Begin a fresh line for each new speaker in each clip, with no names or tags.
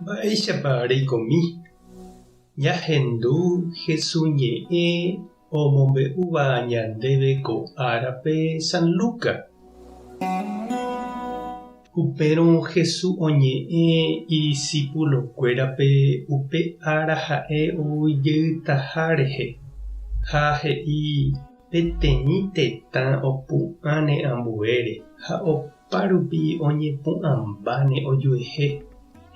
Mba'éichapa reikomi. Ñahendu hesuñe'ẽ omombe'úva ñandéve ko árape San Luca. Upérõ Hesu oñe'ẽ idiscípulokuérape upe ára ha'e ovyjeýtaha rehe ha he'i peteĩ tetã opu'ãne ambuére ha opárupi oñepu'ãmbáne ojuehe.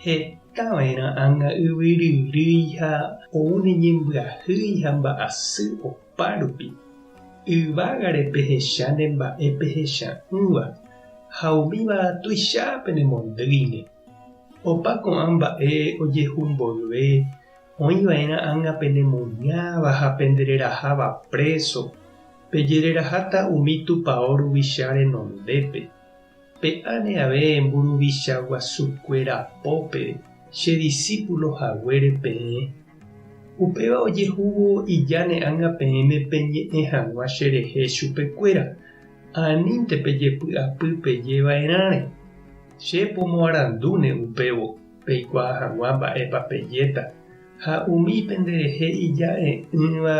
Hetava'erã ãnga yvyryrýi ha oúne ñembyahýi ha mba'asy opárupi. Yvágare pehecha nde mba'e pehecha'ỹva ha umíva tuichápe nemondýine. Opa ko'ã mba'e ojehu mboyve oĩva'erã ãnga penemuñáva ha pendereraháva preso, pejereraháta umi tupão ruvicha renondépe. Pe'áne ave mburuvicha guasukuéra apópe che discípulohaguére peẽ. Upéva ojehúvo ijáne ãnga peẽme peñe'ẽ hag̃ua cherehe chupekuéra. Anínte pejepy'apy pejeva'erãre. Che pomoarandúne upévo peikuaa hag̃ua mba'épa pejéta. Ha umi penderehe ija'e'ỹva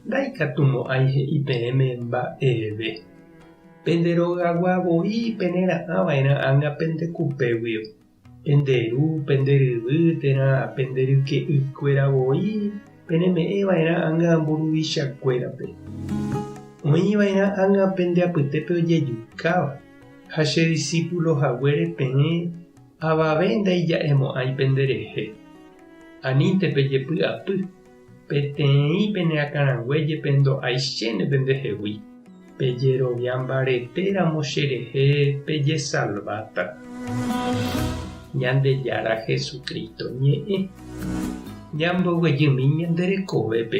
ndaikatumo'ãi he'i peẽme mba'eve. Penderogaguavoi penera'ãva'erã ãnga pendekupégui. Penderu, penderyvýtera, penderyke'ykuéravoi peneme'ẽva'erã ãnga mburuvichakuérape. Oĩva'erã ãnga pendeapytépe ojejukáva ha che discípulohaguére peẽ avave ndaija'emo'ãi penderehe. Anínte pejepy'apy. Peteĩ peneakãraguéje pendo'aichéne pendehegui. Pejerovia mbaretéramo cherehe pejesalváta. Ñandejára Jesukristo ñe'ẽ. Ñamboguejymi ñanderekovépe.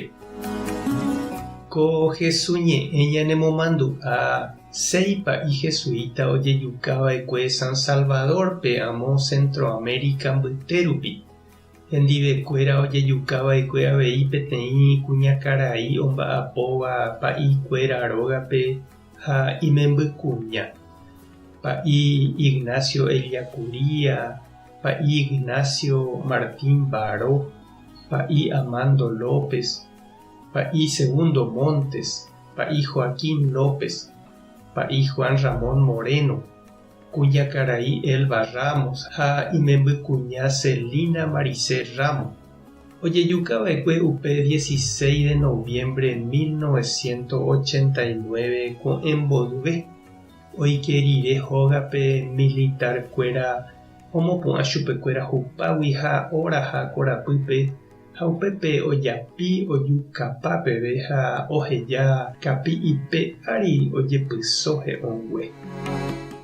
Ko Hesu ñe'ẽ ñanemomandu'a séipa'i jesuita ojejukava'ekue San Salvadorpe amo Centroamérica mbytérupi. Hendivekuéra ojejukava'ekue avei peteĩ kuñakarai omba'apóva pa'ikuéra rógape ha imembykuña. Pa'i Ignacio Ellacuría, pa'i Ignacio Martín Baró, pa'i Amando López, pa'i Segundo Montes, pa'i Joaquín López, pa'i Juan Ramón Moreno, kuñakarai Elba Ramos ha imembykuña Celina Maricé Ramos. Ojejukava'ekue upe 16 de noviembre de 1989 ko'ẽmboyve. Oike rire hógape militarkuéra omopu'ã chupekuéra hupágui ha oraha korapýpe ha upépe ojapi ojukapapeve ha oheja kapi'ipe ári ojepyso he'õngue.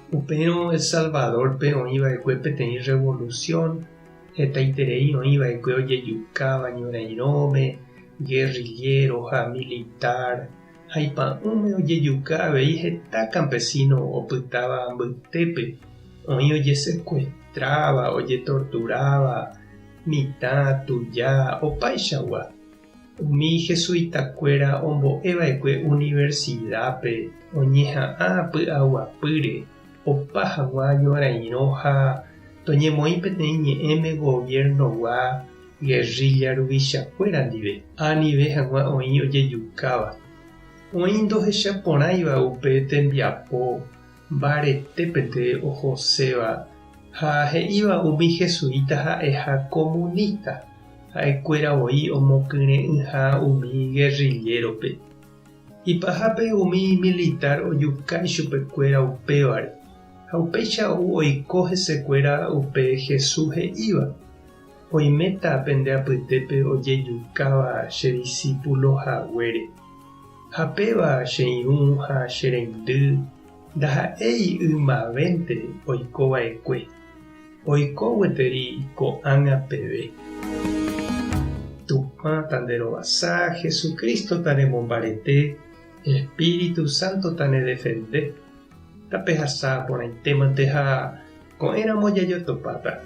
Upérõ El Salvadorpe oĩva'ekue peteĩ revolución hetaiterei oĩva'ekue ojejukáva ñorairõme, guerrillero ha militar. Ha ipa'ũme ojejuka avei heta campesino opytáva mbytépe. Oĩ ojesecuestraba, ojetorturaba, mitã, tuja, opaichagua. Umi jesuitakuéra ombo'eva'ekue universidápe oñeha'ã py'aguapýre. Opa hag̃ua ñorairõ ha toñemoĩ peteĩ ñe'ẽme goviernogua guerrilla ruvichakuéra ndive. Anive hag̃ua oĩ ojejukáva. Oĩ ndohechaporãiva upe tembiapo mbaretépente ohoséva ha he'íva umi jesuita ha'eha comunista ha'ekuéravoi omokyrẽ'ỹha umi guerrillerope. Ipahápe umi militar ojukái chupekuéra upévare ha upéicha oiko hesekuéra upe Jesús he'íva. Oiméta pendeapytépe ojejukáva che discípulohaguére. Ha péva che irũ ha che reindy ndaha'éi ymavénte oikova'ekue. Oiko gueteri ko'ág̃a peve. Tupã tanderovasa, Jesucristo tanemombarete, Espíritu Santo tanedefende. Tapehasáporãitémante ha ko'ẽramo jajotopáta.